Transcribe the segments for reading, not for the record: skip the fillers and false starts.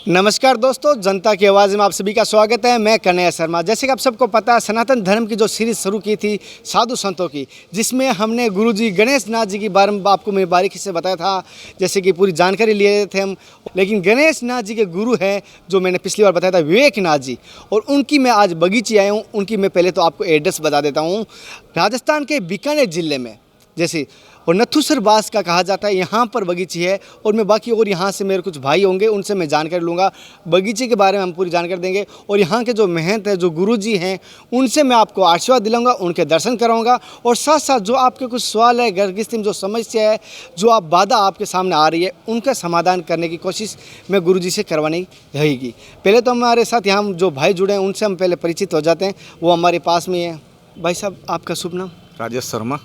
नमस्कार दोस्तों, जनता की आवाज़ में आप सभी का स्वागत है। मैं कन्हैया शर्मा। जैसे कि आप सबको पता है, सनातन धर्म की जो सीरीज़ शुरू की थी साधु संतों की, जिसमें हमने गुरुजी गणेश नाथ जी के बारे में आपको मैं बारीकी से बताया था, जैसे कि पूरी जानकारी लिए थे हम। लेकिन गणेश नाथ जी के गुरु हैं जो मैंने पिछली बार बताया था, विवेक नाथ जी, और उनकी मैं आज बगीची आया हूँ। उनकी मैं पहले तो आपको एड्रेस बता देता हूँ। राजस्थान के बीकानेर ज़िले में जैसे और नथुसर बास का कहा जाता है, यहाँ पर बगीची है। और मैं बाकी और यहाँ से मेरे कुछ भाई होंगे, उनसे मैं जानकारी लूँगा, बगीचे के बारे में हम पूरी जानकारी देंगे। और यहाँ के जो महंत हैं, जो गुरुजी हैं, उनसे मैं आपको आशीर्वाद दिलाऊंगा, उनके दर्शन कराऊंगा। और साथ साथ जो आपके कुछ सवाल है, घर गृहस्थी में जो समस्या है, जो आप बाधा आपके सामने आ रही है, उनका समाधान करने की कोशिश मैं गुरुजी से करवानी रहेगी। पहले तो हमारे साथ यहाँ जो भाई जुड़े हैं, उनसे हम पहले परिचित हो जाते हैं। वो हमारे पास में है। भाई साहब, आपका शुभ नाम? राजेश शर्मा।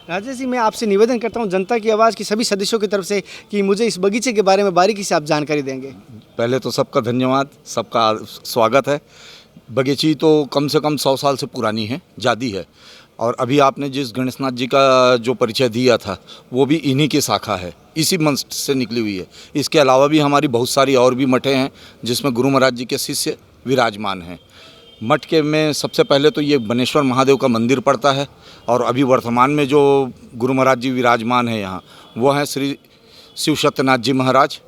राजेश जी, मैं आपसे निवेदन करता हूं जनता की आवाज़ की सभी सदस्यों की तरफ से कि मुझे इस बगीचे के बारे में बारीकी से आप जानकारी देंगे। पहले तो सबका धन्यवाद, सबका स्वागत है। बगीची तो कम से कम 100 साल से पुरानी है, ज़्यादा है। और अभी आपने जिस गणेशनाथ जी का जो परिचय दिया था, वो भी इन्हीं की शाखा है, इसी मंच से निकली हुई है। इसके अलावा भी हमारी बहुत सारी और भी मठें हैं जिसमें गुरु महाराज जी के शिष्य विराजमान हैं। मठ के में सबसे पहले तो ये बनेश्वर महादेव का मंदिर पड़ता है। और अभी वर्तमान में जो गुरु महाराज जी विराजमान हैं यहाँ, वो हैं श्री शिव सत्यनाथ जी महाराज।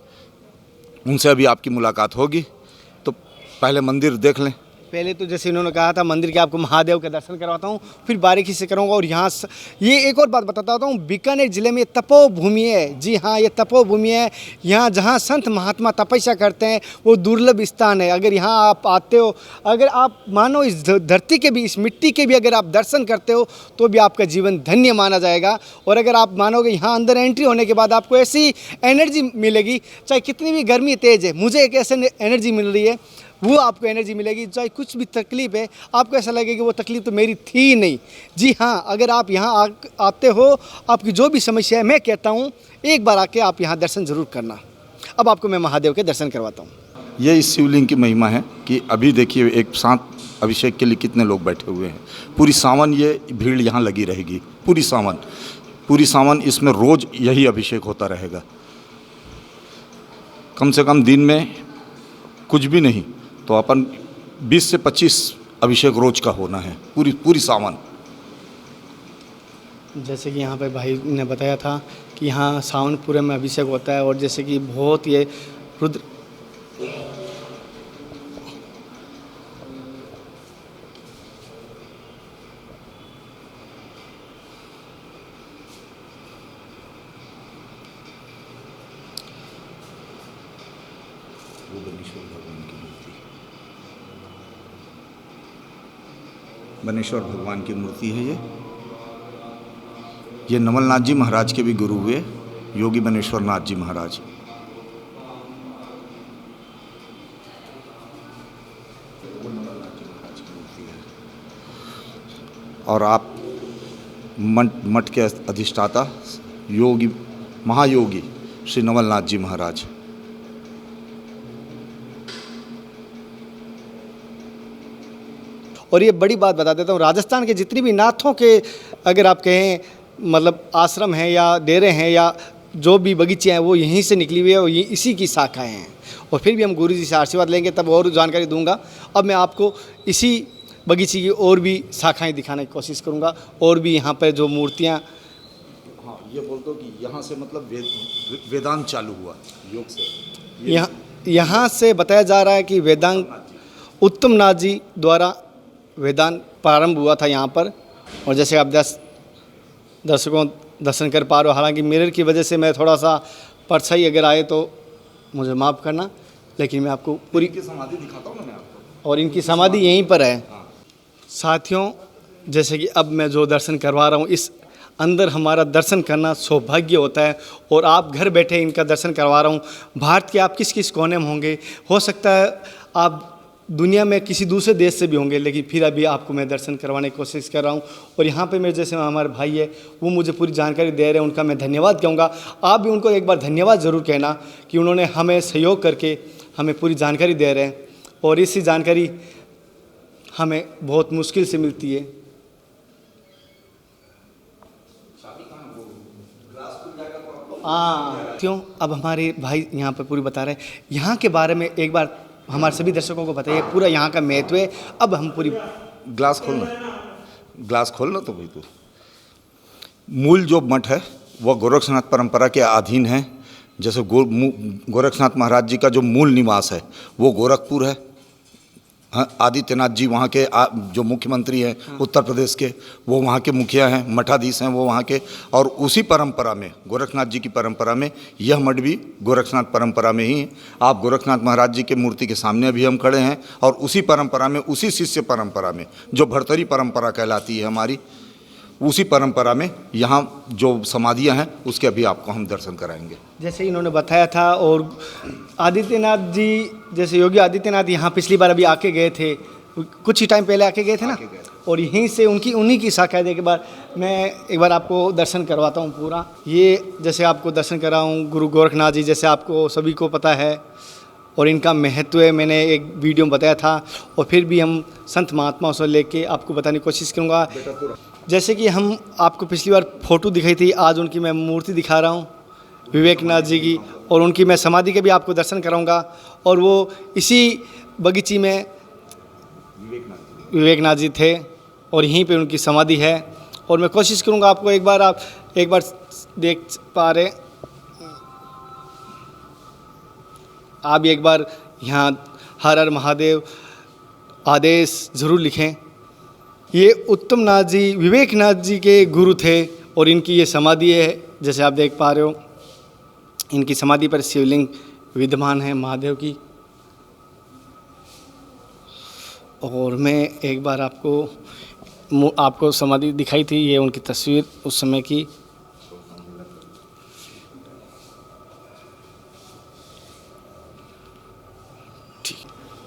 उनसे अभी आपकी मुलाकात होगी, तो पहले मंदिर देख लें। पहले तो जैसे इन्होंने कहा था, मंदिर के आपको महादेव के दर्शन करवाता हूँ, फिर बारीकी से करूँगा। और यहाँ ये एक और बात बताता हूँ, बीकानेर ज़िले में तपोभूमि है। जी हाँ, ये तपोभूमि है। यहाँ जहाँ संत महात्मा तपस्या करते हैं, वो दुर्लभ स्थान है। अगर यहाँ आप आते हो, अगर आप मानो इस धरती के भी, इस मिट्टी के भी अगर आप दर्शन करते हो, तो भी आपका जीवन धन्य माना जाएगा। और अगर आप मानोगे, यहाँ अंदर एंट्री होने के बाद आपको ऐसी एनर्जी मिलेगी, चाहे कितनी भी गर्मी तेज़ है, मुझे एक ऐसी एनर्जी मिल रही है, वो आपको एनर्जी मिलेगी। चाहे कुछ भी तकलीफ़ है, आपको ऐसा लगेगा कि वो तकलीफ़ तो मेरी थी ही नहीं। जी हाँ, अगर आप यहाँ आते हो, आपकी जो भी समस्या है, मैं कहता हूँ एक बार आके आप यहाँ दर्शन ज़रूर करना। अब आपको मैं महादेव के दर्शन करवाता हूँ। ये इस शिवलिंग की महिमा है कि अभी देखिए एक साथ अभिषेक के लिए कितने लोग बैठे हुए हैं। पूरी सावन ये भीड़ यहाँ लगी रहेगी, पूरी सावन इसमें रोज़ यही अभिषेक होता रहेगा। कम से कम दिन में कुछ भी नहीं तो अपन 20 से 25 अभिषेक रोज का होना है, पूरी सावन। जैसे कि यहाँ पे भाई ने बताया था कि यहाँ सावन पूरे में अभिषेक होता है। और जैसे कि बहुत ये रुद्र बनेश्वर भगवान की मूर्ति है ये नवलनाथ जी महाराज के भी गुरु हुए, योगी बनेश्वर नाथ जी महाराज। और आप मठ के अधिष्ठाता योगी महायोगी श्री नवलनाथ जी महाराज। और ये बड़ी बात बता देता हूँ, राजस्थान के जितनी भी नाथों के अगर आप कहें मतलब आश्रम हैं या डेरे हैं या जो भी बगीचे हैं, वो यहीं से निकली हुई है और ये इसी की शाखाएं हैं। और फिर भी हम गुरु जी से आशीर्वाद लेंगे, तब और जानकारी दूंगा। अब मैं आपको इसी बगीचे की और भी शाखाएं दिखाने की कोशिश करूंगा। और भी यहाँ पर जो मूर्तियाँ, हाँ, ये बोल दो कि यहाँ से मतलब वेदांत चालू हुआ योग से। यहाँ से बताया जा रहा है कि वेदांत उत्तम नाथ जी द्वारा वेदांत प्रारंभ हुआ था यहाँ पर। और जैसे आप दर्शकों दर्शन कर पा रहे हो, हालांकि मिरर की वजह से मैं थोड़ा सा परछाई अगर आए तो मुझे माफ़ करना, लेकिन मैं आपको पूरी समाधि दिखाता हूँ ना मैं आपको। और इनकी समाधि यहीं पर है। साथियों, जैसे कि अब मैं जो दर्शन करवा रहा हूँ, इस अंदर हमारा दर्शन करना सौभाग्य होता है। और आप घर बैठे इनका दर्शन करवा रहा हूँ। भारत के आप किस किस कोने में होंगे, हो सकता है आप दुनिया में किसी दूसरे देश से भी होंगे, लेकिन फिर अभी आपको मैं दर्शन करवाने की कोशिश कर रहा हूँ। और यहाँ पे मेरे जैसे हमारे भाई है, वो मुझे पूरी जानकारी दे रहे हैं, उनका मैं धन्यवाद कहूँगा। आप भी उनको एक बार धन्यवाद ज़रूर कहना कि उन्होंने हमें सहयोग करके हमें पूरी जानकारी दे रहे हैं। और इसी जानकारी हमें बहुत मुश्किल से मिलती है। हाँ क्यों, अब हमारे भाई यहाँ पर पूरी बता रहे हैं यहाँ के बारे में। एक बार हमारे सभी दर्शकों को बताइए पूरा यहाँ का महत्व है। अब हम पूरी ग्लास खोलना तो भाई। तो मूल जो मठ है वह गोरक्षनाथ परंपरा के अधीन है। जैसे गोरक्षनाथ महाराज जी का जो मूल निवास है वो गोरखपुर है। हाँ, आदित्यनाथ जी वहाँ के जो मुख्यमंत्री हैं उत्तर प्रदेश के, वो वहाँ के मुखिया हैं, मठाधीश हैं वो वहाँ के। और उसी परंपरा में, गोरखनाथ जी की परंपरा में, यह मठ भी गोरक्षनाथ परंपरा में ही है। आप गोरखनाथ महाराज जी के मूर्ति के सामने अभी हम खड़े हैं और उसी परंपरा में, उसी शिष्य परंपरा में, जो भरतरी परंपरा कहलाती है हमारी, उसी परंपरा में यहाँ जो समाधियाँ हैं उसके अभी आपको हम दर्शन कराएंगे। जैसे इन्होंने बताया था। और आदित्यनाथ जी, जैसे योगी आदित्यनाथ यहाँ पिछली बार अभी आके गए थे, कुछ ही टाइम पहले आके गए थे ना, और यहीं से उन्हीं की शाखा है। के बाद मैं एक बार आपको दर्शन करवाता हूँ पूरा। ये जैसे आपको दर्शन कराऊँ गुरु गोरखनाथ जी, जैसे आपको सभी को पता है और इनका महत्व है, मैंने एक वीडियो में बताया था। और फिर भी हम संत महात्माओं से लेके आपको बताने की कोशिश करूँगा। जैसे कि हम आपको पिछली बार फ़ोटो दिखाई थी, आज उनकी मैं मूर्ति दिखा रहा हूँ विवेकनाथ जी की, और उनकी मैं समाधि के भी आपको दर्शन कराऊंगा। और वो इसी बगीची में विवेकनाथ जी थे और यहीं पे उनकी समाधि है। और मैं कोशिश करूंगा आपको एक बार देख पा रहे, आप भी एक बार यहाँ हर हर महादेव आदेश ज़रूर लिखें। ये उत्तम नाथ जी विवेकनाथ जी के गुरु थे और इनकी ये समाधि है। जैसे आप देख पा रहे हो, इनकी समाधि पर शिवलिंग विद्यमान है महादेव की। और मैं एक बार आपको समाधि दिखाई थी, ये उनकी तस्वीर उस समय की।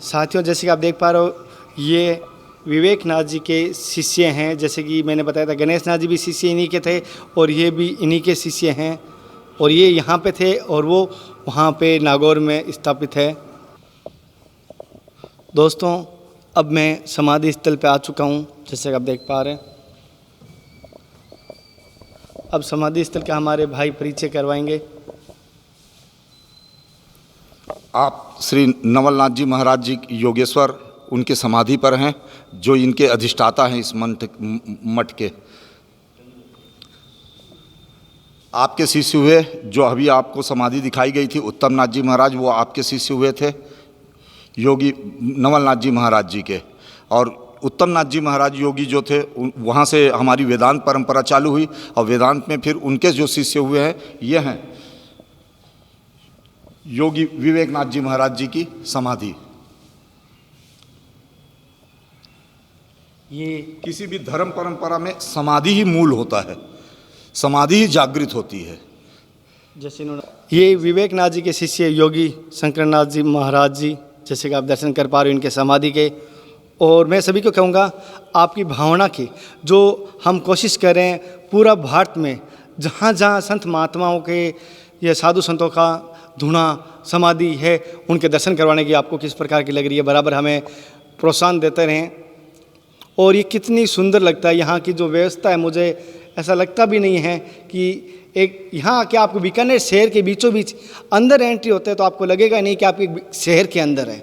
साथियों, जैसे कि आप देख पा रहे हो, ये विवेकनाथ जी के शिष्य हैं। जैसे कि मैंने बताया था, गणेश नाथ जी भी शिष्य इन्हीं के थे और ये भी इन्हीं के शिष्य हैं। और ये यहाँ पे थे और वो वहाँ पे नागौर में स्थापित है। दोस्तों, अब मैं समाधि स्थल पे आ चुका हूँ, जैसे कि आप देख पा रहे हैं। अब समाधि स्थल का हमारे भाई परिचय करवाएंगे। आप श्री नवलनाथ जी महाराज जी योगेश्वर उनके समाधि पर हैं, जो इनके अधिष्ठाता हैं इस मठ के। आपके शिष्य हुए, जो अभी आपको समाधि दिखाई गई थी उत्तम नाथ जी महाराज, वो आपके शिष्य हुए थे योगी नवलनाथ जी महाराज जी के। और उत्तम नाथ जी महाराज योगी जो थे, वहाँ से हमारी वेदांत परंपरा चालू हुई और वेदांत में फिर उनके जो शिष्य हुए हैं ये हैं योगी विवेकनाथ जी महाराज जी की समाधि। ये किसी भी धर्म परंपरा में समाधि ही मूल होता है, समाधि ही जागृत होती है। जैसे इन्होंने ये विवेकनाथ जी के शिष्य योगी शंकरनाथ जी महाराज जी, जैसे कि आप दर्शन कर पा रहे हो इनके समाधि के। और मैं सभी को कहूँगा, आपकी भावना की जो हम कोशिश कर रहे हैं पूरा भारत में, जहाँ जहाँ संत महात्माओं के या साधु संतों का धुना समाधि है, उनके दर्शन करवाने की आपको किस प्रकार की लग रही है, बराबर हमें प्रोत्साहन देते रहें। और ये कितनी सुंदर लगता है यहाँ की जो व्यवस्था है, मुझे ऐसा लगता भी नहीं है कि एक यहाँ आके आपको बीकानेर शहर के बीचों बीच अंदर एंट्री होते हैं तो आपको लगेगा नहीं कि आप एक शहर के अंदर है।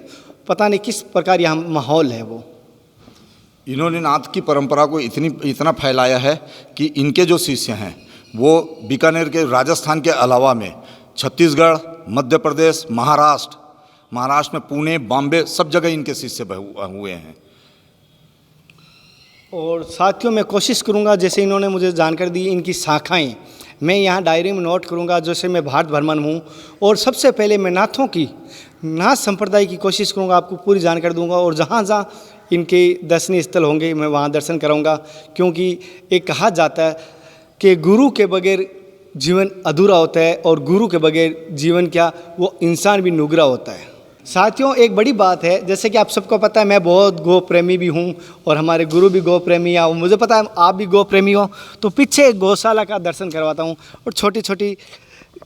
पता नहीं किस प्रकार यहाँ माहौल है वो। इन्होंने नाथ की परंपरा को इतना फैलाया है कि इनके जो शिष्य हैं वो बीकानेर के, राजस्थान के अलावा में छत्तीसगढ़, मध्य प्रदेश, महाराष्ट्र में पुणे, बॉम्बे, सब जगह इनके शिष्य हुए हैं। और साथियों, मैं कोशिश करूंगा, जैसे इन्होंने मुझे जानकारी दी इनकी शाखाएं, मैं यहाँ डायरी में नोट करूंगा। जैसे मैं भारत भ्रमण हूँ और सबसे पहले मैं नाथ संप्रदाय की कोशिश करूंगा, आपको पूरी जानकारी दूंगा। और जहाँ जहाँ इनके दर्शनीय स्थल होंगे मैं वहाँ दर्शन कराऊंगा, क्योंकि एक कहा जाता है कि गुरु के बगैर जीवन अधूरा होता है और गुरु के बगैर जीवन क्या, वो इंसान भी नुगरा होता है। साथियों, एक बड़ी बात है, जैसे कि आप सबको पता है मैं बहुत गौ प्रेमी भी हूँ और हमारे गुरु भी गौ प्रेमी हैं, और मुझे पता है आप भी गौ प्रेमी हो। तो पीछे एक गौशाला का दर्शन करवाता हूँ और छोटी छोटी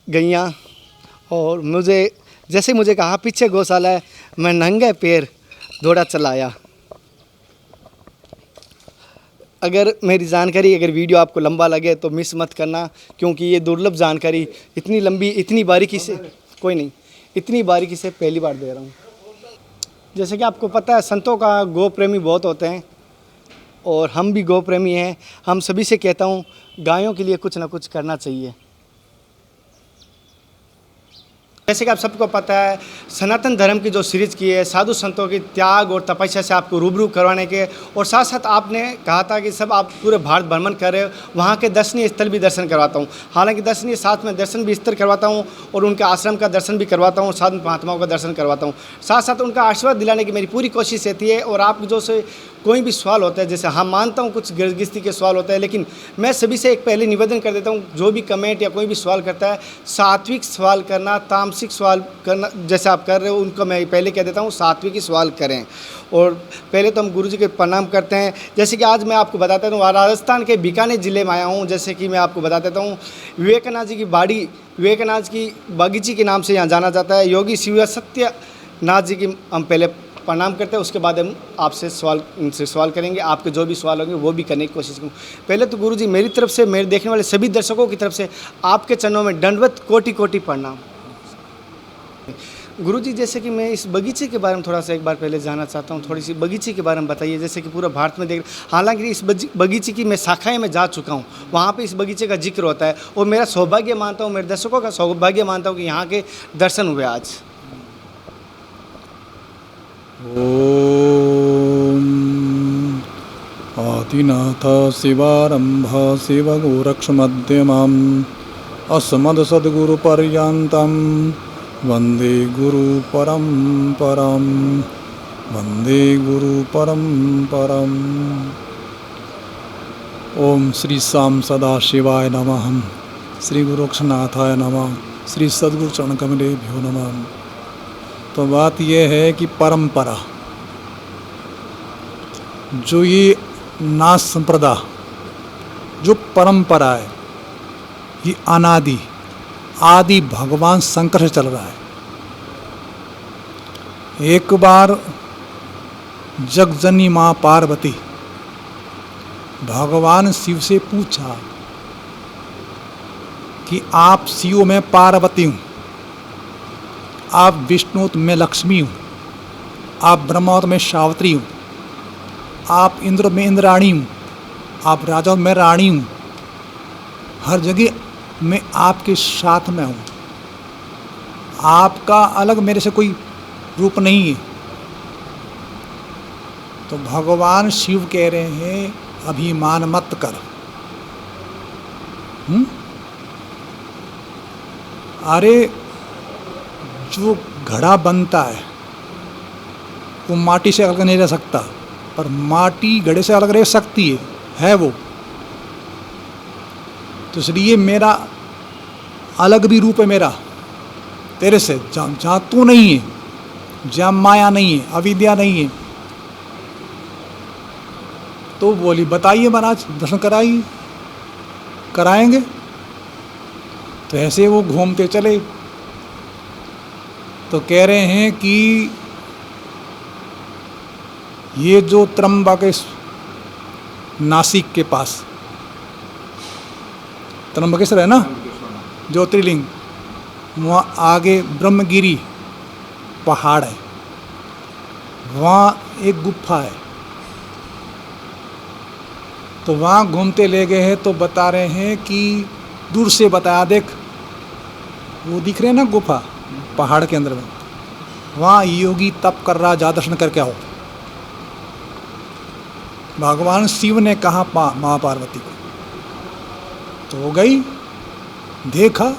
गैयाँ, और मुझे कहा पीछे गौशाला है, मैं नंगे पैर दौड़ा चला आया। अगर मेरी जानकारी, अगर वीडियो आपको लंबा लगे तो मिस मत करना, क्योंकि ये दुर्लभ जानकारी इतनी लंबी, इतनी बारीकी से, कोई नहीं, इतनी बारीकी से पहली बार दे रहा हूँ। जैसे कि आपको पता है, संतों का गौ प्रेमी बहुत होते हैं और हम भी गौ प्रेमी हैं। हम सभी से कहता हूँ, गायों के लिए कुछ ना कुछ करना चाहिए। जैसे कि आप सबको पता है, सनातन धर्म की जो सीरीज की है, साधु संतों की त्याग और तपस्या से आपको रूबरू करवाने के, और साथ साथ आपने कहा था कि सब आप पूरे भारत भ्रमण कर रहे हो, वहाँ के दर्शनीय स्थल भी दर्शन करवाता हूँ। हालांकि दर्शनीय साथ में दर्शन भी स्थल करवाता हूँ और उनके आश्रम का दर्शन भी करवाता हूँ, साधु महात्माओं का दर्शन करवाता हूँ। साथ साथ उनका आशीर्वाद दिलाने की मेरी पूरी कोशिश रहती है। और आप जो से कोई भी सवाल होता है, जैसे हम मानता हूँ कुछ गिरगिस्ती के सवाल होते हैं, लेकिन मैं सभी से एक पहले निवेदन कर देता हूँ, जो भी कमेंट या कोई भी सवाल करता है, सात्विक सवाल करना, तामसिक सवाल करना जैसे आप कर रहे हो, उनको मैं पहले कह देता हूँ सात्विक ही सवाल करें। और पहले तो हम गुरुजी के प्रणाम करते हैं। जैसे कि आज मैं आपको बताता हूँ, राजस्थान के बीकानेर ज़िले में आया हूँ। जैसे कि मैं आपको बता देता हूँ, विवेकानंद जी की बाड़ी, विवेकानंद की बगीची के नाम से यहाँ जाना जाता है। योगी शिव सत्यनाथ जी की हम पहले प्रणाम करते हैं, उसके बाद हम आपसे इनसे सवाल करेंगे। आपके जो भी सवाल होंगे वो भी करने की कोशिश करूँ। पहले तो गुरुजी मेरी तरफ से, मेरे देखने वाले सभी दर्शकों की तरफ से आपके चरणों में दंडवत कोटि कोटि प्रणाम। गुरुजी, जैसे कि मैं इस बगीचे के बारे में थोड़ा सा एक बार पहले जानना चाहता हूँ, थोड़ी सी बगीचे के बारे में बताइए। जैसे कि पूरा भारत में देख, हालांकि इस बगीचे की मैं शाखाएं में जा चुका हूँ, वहाँ पे इस बगीचे का जिक्र होता है, और मेरा सौभाग्य मानता हूँ, मेरे दर्शकों का सौभाग्य मानता हूँ कि यहाँ के दर्शन हुए आज। ओम आदिनाथ शिवारंभ शिवगोरक्षमध्यमाम् अस्मद्सद्गुरुपर्यन्तं वन्दे गुरुपरम्परां वन्दे गुरुपरम्पराम्। ओम श्री शाम सदाशिवाय नमः, श्री गुरुरक्षनाथाय नमः, श्री सद्गुरु चरणकमलेभ्यो नमः। तो बात यह है कि परंपरा, जो ये नाथ संप्रदाय, जो परंपरा है, ये अनादि आदि भगवान शंकर से चल रहा है। एक बार जगजनी माँ पार्वती भगवान शिव से पूछा कि आप शिव में पार्वती हूँ, आप विष्णु तो मैं लक्ष्मी हूँ, आप ब्रह्मा तो मैं सावित्री हूँ, आप इंद्र में इंद्राणी हूँ, आप राजा मैं रानी हूँ, हर जगह मैं आपके साथ में हूँ, आपका अलग मेरे से कोई रूप नहीं है। तो भगवान शिव कह रहे हैं अभिमान मत कर। अरे जो घड़ा बनता है वो माटी से अलग नहीं रह सकता, पर माटी घड़े से अलग रह सकती है वो। तो इसलिए मेरा अलग भी रूप है मेरा तेरे से, जहाँ तू नहीं है, जहाँ माया नहीं है, अविद्या नहीं है। तो बोली बताइए महाराज, दर्शन कराइए, कराएंगे। तो ऐसे वो घूमते चले। तो कह रहे हैं कि ये जो त्र्यंबकेश्वर नासिक के पास त्र्यंबकेश्वर है ना, ज्योतिर्लिंग, वहाँ आगे ब्रह्मगिरी पहाड़ है, वहाँ एक गुफा है। तो वहाँ घूमते ले गए हैं। तो बता रहे हैं कि दूर से बताया, देख वो दिख रहे हैं ना गुफा पहाड़ के अंदर में, वहाँ योगी तप कर रहा, जा दर्शन करके आओ। भगवान शिव ने कहा माँ पार्वती को। तो हो गई, देखा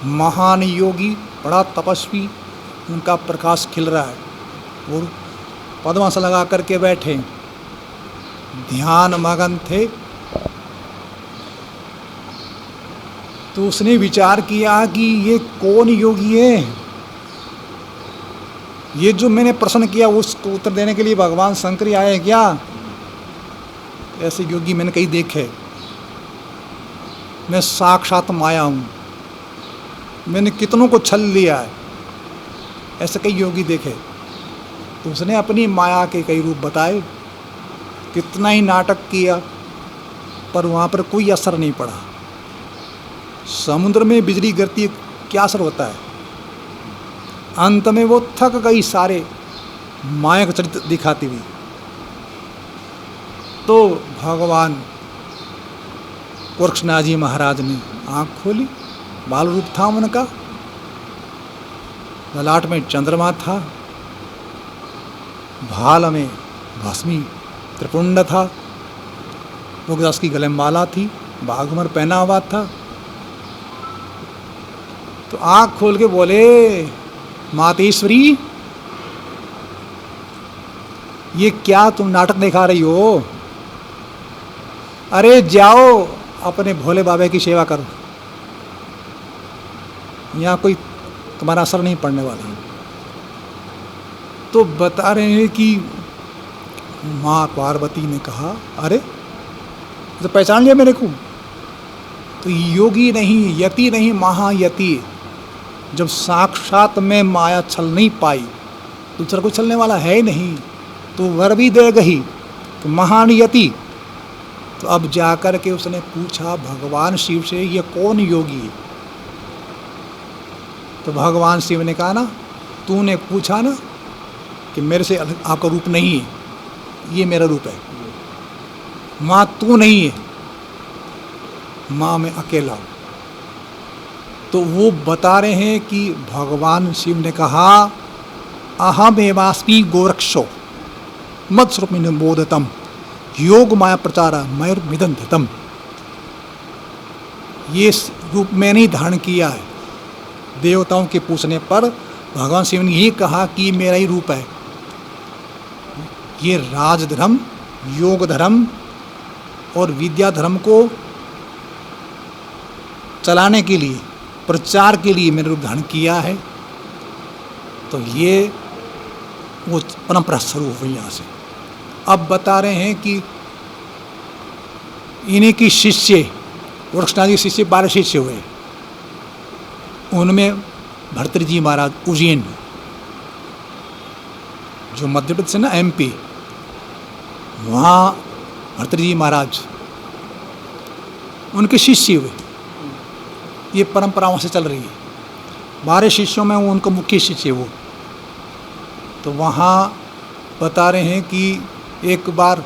महान योगी, बड़ा तपस्वी, उनका प्रकाश खिल रहा है, और पद्मासन लगा करके बैठे, ध्यान मगन थे। तो उसने विचार किया कि ये कौन योगी है, ये जो मैंने प्रश्न किया उसको उत्तर देने के लिए भगवान शंकर ही आए हैं क्या? ऐसे योगी मैंने कहीं देखे, मैं साक्षात माया हूँ, मैंने कितनों को छल लिया है, ऐसे कई योगी देखे। तो उसने अपनी माया के कई रूप बताए। कितना ही नाटक किया पर वहाँ पर कोई असर नहीं पड़ा। समुद्र में बिजली गिरती क्या असर होता है? अंत में वो थक गई सारे माया का चरित्र दिखाती हुई। तो भगवान गोरक्षनाथ जी महाराज ने आँख खोली, बाल रूप था उनका, ललाट में चंद्रमा था, भाल में भस्मी त्रिपुंड था, मुगदास की गले में माला थी, बाघमर पहना हुआ था। तो आँख खोल के बोले, मातेश्वरी ये क्या तुम नाटक दिखा रही हो? अरे जाओ अपने भोले बाबा की सेवा करो, यहाँ कोई तुम्हारा असर नहीं पड़ने वाला। तो बता रहे हैं कि माँ पार्वती ने कहा, अरे तो पहचान लिया मेरे को? तो योगी नहीं, यति नहीं, महायति। जब साक्षात में माया छल नहीं पाई, दूसरा कोई छलने वाला है ही नहीं, तो वर भी दे गई तो महान यति। तो अब जाकर के उसने पूछा भगवान शिव से, ये कौन योगी है? तो भगवान शिव ने कहा ना, तूने पूछा ना कि मेरे से अलग आपका रूप नहीं है, ये मेरा रूप है। माँ तू नहीं है, माँ मैं अकेला हूँ। तो वो बता रहे हैं कि भगवान शिव ने कहा, अहम एवास्मि गोरक्षो मद स्वरूप बोधतम योग माया प्रचारा मयूर्मिदं धृतम। ये रूप मैंने धारण किया है। देवताओं के पूछने पर भगवान शिव ने यही कहा कि मेरा ही रूप है। ये राजधर्म, योग धर्म और विद्या धर्म को चलाने के लिए, प्रचार के लिए मैंने रूप धारण किया है। तो ये वो परंपरा शुरू हुई यहाँ से। अब बता रहे हैं कि इन्हीं की शिष्य, गोरक्षनाथ जी शिष्य 12 शिष्य हुए। उनमें भर्तृहरि जी महाराज उज्जैन, जो मध्य प्रदेश है ना, MP, वहाँ भर्तृहरि जी महाराज उनके शिष्य हुए। ये परंपरा वहाँ से चल रही है। 12 शिष्यों में वो उनका मुख्य शिष्य वो। तो वहाँ बता रहे हैं कि एक बार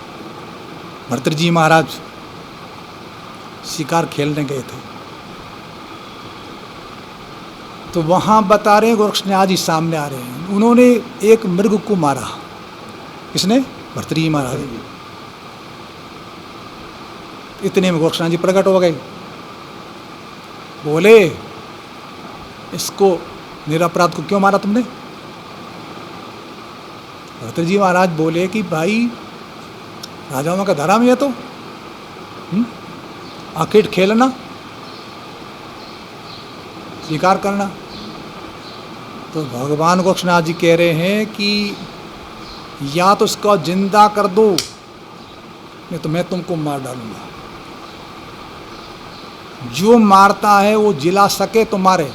भर्तृहरि जी महाराज शिकार खेलने गए थे। तो वहाँ बता रहे हैं गोरक्षनाथ जी सामने आ रहे हैं, उन्होंने एक मृग को मारा। किसने? भर्तृहरि जी महाराज। इतने में गोरक्षनाथ जी प्रकट हो गए, बोले इसको निरपराध को क्यों मारा तुमने? भर्तृहरि जी महाराज बोले कि भाई राजाओं का धर्म है तो आखिर खेलना, शिकार करना। तो भगवान गोरक्षनाथ जी कह रहे हैं कि या तो इसको जिंदा कर दो, नहीं तो मैं तुमको मार डालूंगा। जो मारता है वो जिला सके तो मारे,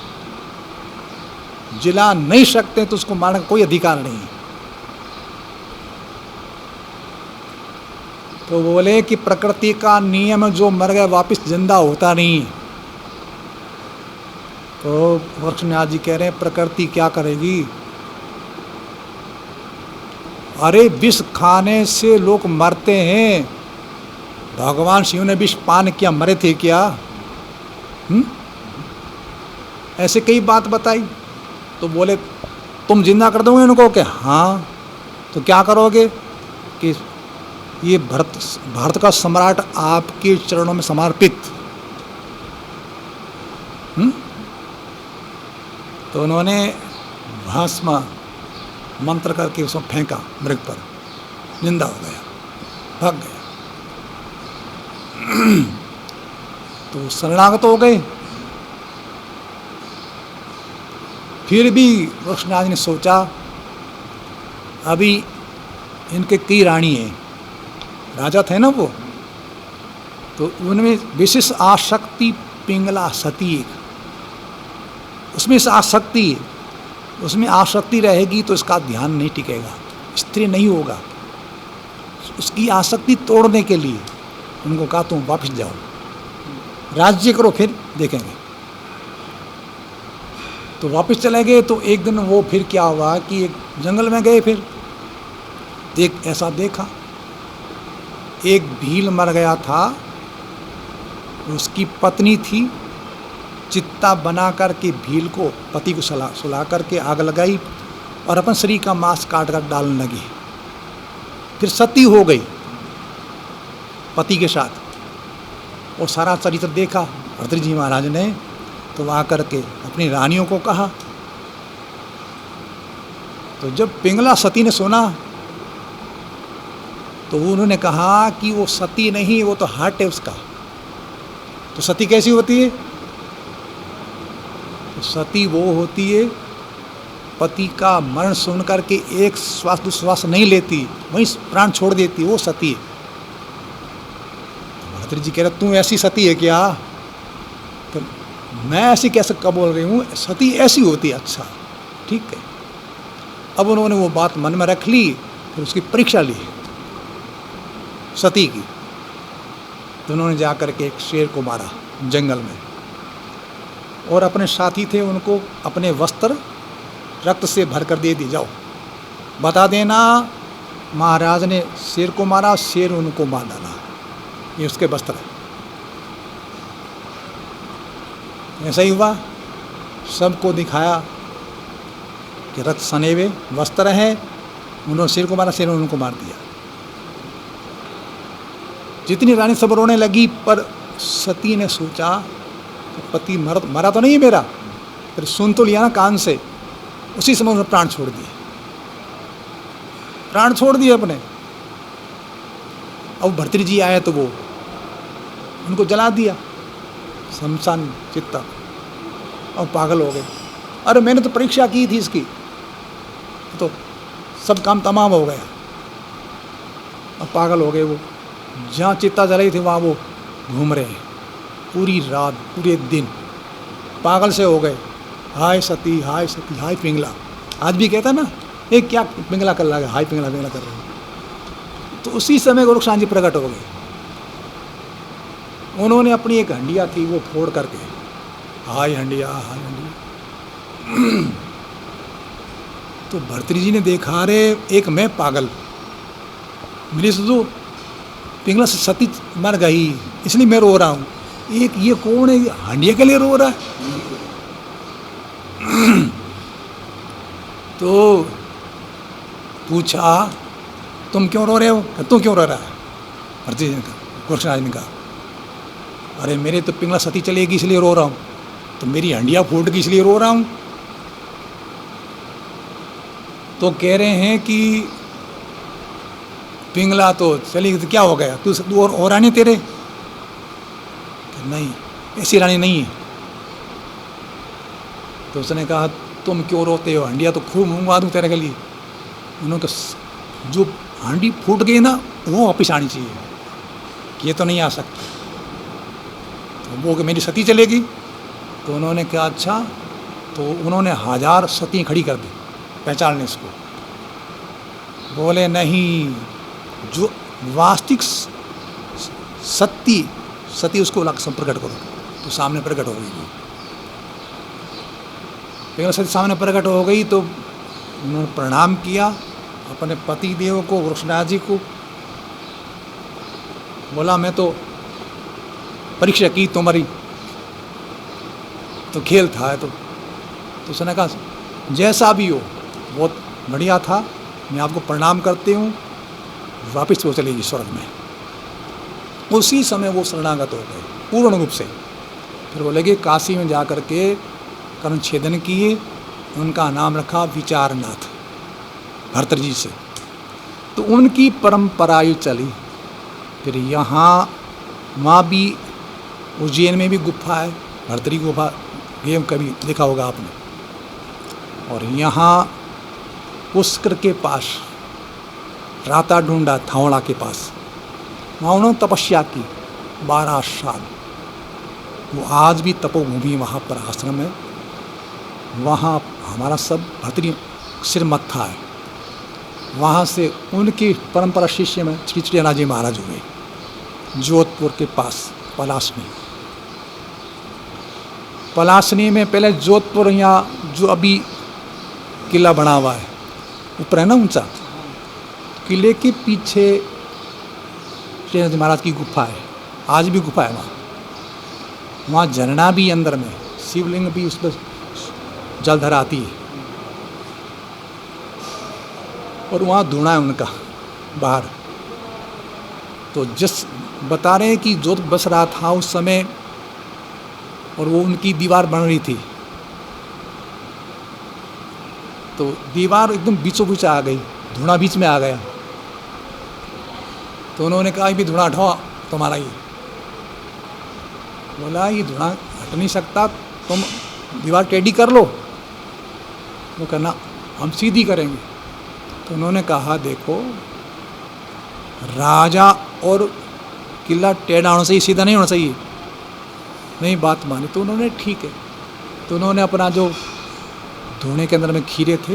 जिला नहीं सकते तो उसको मारने का कोई अधिकार नहीं। तो बोले कि प्रकृति का नियम, जो मर गया वापस जिंदा होता नहीं। तो गोरक्षनाथ जी कह रहे हैं प्रकृति क्या करेगी? अरे विष खाने से लोग मरते हैं, भगवान शिव ने विष पान किया, मरे थे क्या? ऐसे कई बात बताई। तो बोले तुम जिंदा कर दोगे इनको? क्या? हाँ। तो क्या करोगे? कि ये भारत का सम्राट आपके चरणों में समर्पित। तो उन्होंने भस्म मंत्र करके उसको फेंका मृग पर, जिंदा हो गया, भाग गया। तो शरणागत हो गए। फिर भी गोरक्षनाथ ने सोचा अभी इनके कई रानी हैं, राजा थे ना वो, तो उनमें विशेष आसक्ति पिंगला सती, उसमें से आसक्ति, उसमें आसक्ति रहेगी तो इसका ध्यान नहीं टिकेगा, स्थिर नहीं होगा, उसकी आसक्ति तोड़ने के लिए उनको कहा तुम वापस जाओ, राज्य करो, फिर देखेंगे। तो वापस चले गए। तो एक दिन वो फिर क्या हुआ कि एक जंगल में गए, फिर ऐसा देखा एक भील मर गया था, उसकी पत्नी थी, चित्ता बना करके भील को, पति को सुला करके आग लगाई और अपन शरीर का मांस काट कर डालने लगी। फिर सती हो गई पति के साथ। और सारा चरित्र देखा भर्तृहरि जी महाराज ने। तो वहाँ करके अपनी रानियों को कहा। तो जब पिंगला सती ने सुना तो उन्होंने कहा कि वो सती नहीं, वो तो हार्ट है उसका। तो सती कैसी होती है? तो सती वो होती है पति का मरण सुन करके एक श्वास दुश्वास नहीं लेती, वहीं प्राण छोड़ देती, वो सती है। भर्तृहरि जी कह रहे तू ऐसी सती है क्या? तो मैं ऐसी कैसे कब बोल रही हूँ, सती ऐसी होती है। अच्छा ठीक है। अब उन्होंने वो बात मन में रख ली, फिर उसकी परीक्षा ली सती की। तो उन्होंने जा कर के एक शेर को मारा जंगल में, और अपने साथी थे उनको अपने वस्त्र रक्त से भर कर दे दी, जाओ बता देना महाराज ने शेर को मारा, शेर उनको मार डाला, ये उसके वस्त्र है। ऐसा ही हुआ, सबको दिखाया कि रक्त सने हुए वस्त्र है, उन्होंने शेर को मारा, शेर ने उनको मार दिया। जितनी रानी सब रोने लगी, पर सती ने सोचा कि पति मरा तो नहीं है मेरा, फिर सुन तो लिया ना कान से। उसी समय उन्होंने प्राण छोड़ दिए, प्राण छोड़ दिए अपने। अब भर्तृहरि जी आए तो वो उनको जला दिया शमशान चित्ता, और पागल हो गए। अरे मैंने तो परीक्षा की थी इसकी, तो सब काम तमाम हो गया। अब पागल हो गए वो, जहाँ चित्ता जलाई थी वहाँ वो घूम रहे हैं पूरी रात पूरे दिन, पागल से हो गए। हाय सती, हाय सती, हाय पिंगला। आज भी कहता ना, ये क्या पिंगला कर रहा है, हाय पिंगला पिंगला कर रहे हैं। तो उसी समय गोरक्षनाथ जी प्रकट हो गए। उन्होंने अपनी एक हंडिया थी वो फोड़ करके, हाय हंडिया, हाय हंडिया। तो भर्तृहरि जी ने देखा, रे एक मैं पागल, मेरी तो पिंगला से सती मर गई इसलिए मैं रो रहा हूँ, एक ये कौन है हंडिया के लिए रो रहा है। तो पूछा तुम क्यों रो रहे हो? तू क्यों रो रहा है? भर्तृहरि जी ने कहा, गोरक्षनाथ ने कहा, अरे मेरे तो पिंगला सती चलेगी इसलिए रो रहा हूँ, तो मेरी हंडिया फूट गई इसलिए रो रहा हूँ। तो कह रहे हैं कि पिंगला तो चली गई तो क्या हो गया, तू और रानी तेरे? नहीं, ऐसी रानी नहीं है। तो उसने कहा तुम क्यों रोते हो, हंडिया तो खूब मंगवा दूँ तेरे के लिए। उन्होंने कहा जो हांडी फूट गई ना वो वापिस आनी चाहिए, ये तो नहीं आ सकता। तो वो कि मेरी सती चलेगी। तो उन्होंने कहा अच्छा। तो उन्होंने 1000 सती खड़ी कर दी पहचानने इसको। बोले नहीं, जो वास्तविक सती उसको लक्ष्य प्रकट करो। तो सामने प्रकट हो गई। पिंगला सती सामने प्रकट हो गई तो उन्होंने प्रणाम किया अपने पति देव को, गोरक्षनाथ जी को। बोला मैं तो परीक्षा की तुम्हारी, तो खेल था। तो उसने कहा जैसा भी हो बहुत बढ़िया था, मैं आपको प्रणाम करती हूँ, वापस वो चलेगी स्वर्ग में। उसी समय वो शरणागत हो गए पूर्ण रूप से। फिर वो लगे काशी में जा कर के कर्ण छेदन किए, उनका नाम रखा विचारनाथ भर्तृहरि जी से। तो उनकी परंपरा ही चली। फिर वहाँ भी उज्जैन में भी गुफा है, भर्तृहरि गुफा, गेम कभी देखा होगा आपने। और यहाँ पुष्कर के पास राता ढूंढा थावड़ा के पास, वहाँ उन्होंने तपस्या की 12 साल। वो आज भी तपोभूमि वहाँ पर आश्रम है। वहाँ हमारा सब भर्तृहरि सिर मत्था है। वहाँ से उनकी परंपरा शिष्य में श्री चिड़ियानाथ जी महाराज हुए, जोधपुर के पास पलासनी। पलासनी में पहले जोधपुर, यहाँ जो अभी किला बना हुआ है ऊपर है ना ऊंचा, किले के पीछे चिड़ियानाथ जी महाराज की गुफा है, आज भी गुफा है वहाँ। वहाँ झरना भी अंदर में, शिवलिंग भी उस पर जलधर आती है, और वहाँ धुआं है उनका बाहर। तो जिस बता रहे हैं कि जो बस रहा था उस समय, और वो उनकी दीवार बन रही थी, तो दीवार एकदम बीचों बीच आ गई, धुआं बीच में आ गया। तो उन्होंने कहा भी धुआं हटाओ तुम्हारा ये। बोला ये धुआं हट नहीं सकता, तुम दीवार टेढ़ी कर लो। वो कहना हम सीधी करेंगे। तो उन्होंने कहा देखो, राजा और किला टेढ़ा होना चाहिए, सीधा नहीं होना चाहिए। नहीं बात मानी, तो उन्होंने ठीक है। तो उन्होंने अपना जो धुएं के अंदर में खीरे थे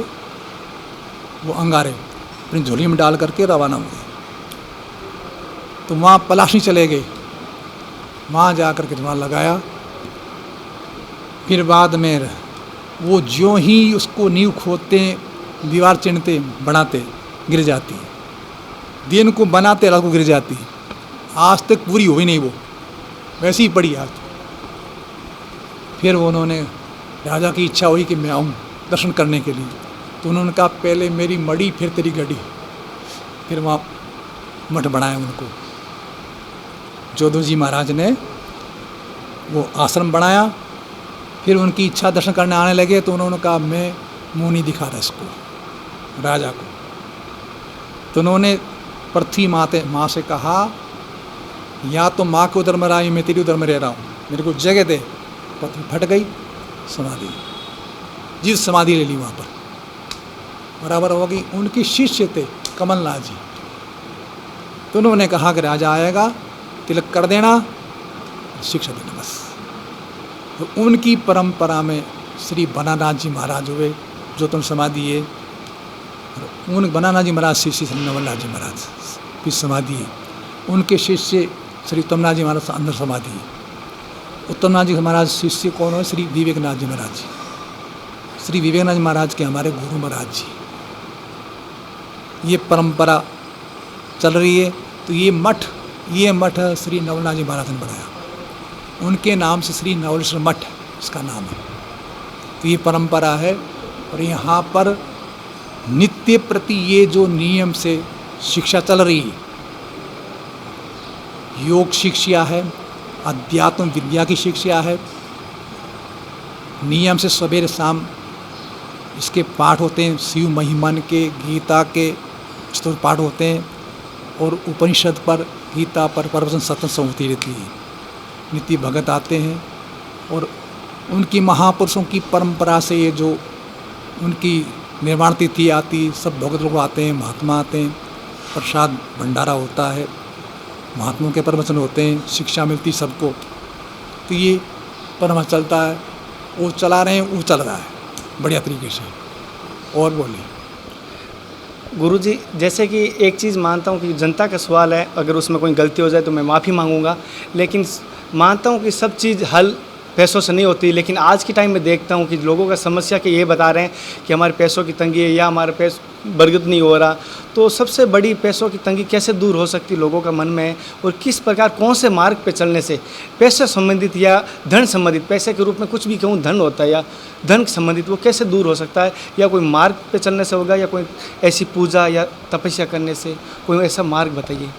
वो अंगारे अपनी झोली में डाल करके रवाना हुए। तो वहाँ पलाशी चले गए, वहाँ जा कर के धुआं लगाया। फिर बाद में वो ज्यों ही उसको नींव खोदते, दीवार चिनते, बनाते, गिर जाती। दिन को बनाते रात को गिर जाती। आज तक पूरी हुई नहीं, वो वैसे ही पड़ी आज। फिर उन्होंने, राजा की इच्छा हुई कि मैं आऊँ दर्शन करने के लिए। तो उन्होंने कहा पहले मेरी मड़ी फिर तेरी गड़ी। फिर वहाँ मठ बनाया उनको। जोधपुर जी महाराज ने वो आश्रम बनाया। फिर उनकी इच्छा दर्शन करने आने लगे, तो उन्होंने कहा मैं मुँह नहीं दिखा रहा इसको, राजा को। तो उन्होंने पृथ्वी माँ से कहा या तो माँ के उधर में रहा, मैं तेरी उधर में रह रहा हूँ, मेरे को जगह दे। पृथ्वी फट गई, समाधि, जिस समाधि ले ली वहाँ पर बराबर हो गई। उनके शिष्य थे कमलनाथ जी। तो उन्होंने कहा कि राजा आएगा तिलक कर देना, शिक्षा देना बस। तो उनकी परंपरा में श्री बनानाथ जी महाराज हुए, जो तुम समाधि है। उन बनानाथ जी महाराज शिष्य श्री नवलनाथ जी महाराज की समाधि है। उनके शिष्य श्री उत्तमनाथ जी महाराज अंदर समाधि है। उत्तमनाथ जी महाराज शिष्य कौन है? श्री विवेकनाथ जी महाराज जी। श्री विवेकनाथ जी महाराज के हमारे गुरु महाराज जी। ये परंपरा चल रही है। तो ये मठ श्री नवलनाथ जी महाराज ने बनाया। उनके नाम से श्री नवलेश्वर मठ इसका नाम है। तो ये परंपरा है। और यहाँ पर नित्य प्रति ये जो नियम से शिक्षा चल रही है, योग शिक्षा है, अध्यात्म विद्या की शिक्षा है, नियम से सवेरे शाम इसके पाठ होते हैं। शिव महिमन के, गीता के स्तोत्र पाठ होते हैं, और उपनिषद पर, गीता पर प्रवचन सत्संग होती रहती है। नित्य भगत आते हैं, और उनकी महापुरुषों की परंपरा से ये जो उनकी निर्वाण तिथि आती, सब भगत लोग आते हैं, महात्मा आते हैं, प्रसाद भंडारा होता है, महात्माओं के प्रवचन होते हैं, शिक्षा मिलती सबको। तो ये परंपरा चलता है। वो चला रहे हैं, वो चल रहा है बढ़िया तरीके से। और बोलिए गुरुजी, जैसे कि एक चीज़ मानता हूँ कि जनता का सवाल है, अगर उसमें कोई गलती हो जाए तो मैं माफ़ी मांगूंगा, लेकिन मानता हूँ कि सब चीज़ हल पैसों से नहीं होती। लेकिन आज के टाइम में देखता हूँ कि लोगों का समस्या कि ये बता रहे हैं कि हमारे पैसों की तंगी है या हमारे बरगद नहीं हो रहा। तो सबसे बड़ी पैसों की तंगी कैसे दूर हो सकती लोगों का मन में, और किस प्रकार कौन से मार्ग पे चलने से पैसे संबंधित या धन संबंधित, पैसे के रूप में कुछ भी कहूँ धन होता है या धन संबंधित, वो कैसे दूर हो सकता है? या कोई मार्ग पे चलने से होगा, या कोई ऐसी पूजा या तपस्या करने से? कोई ऐसा मार्ग बताइए।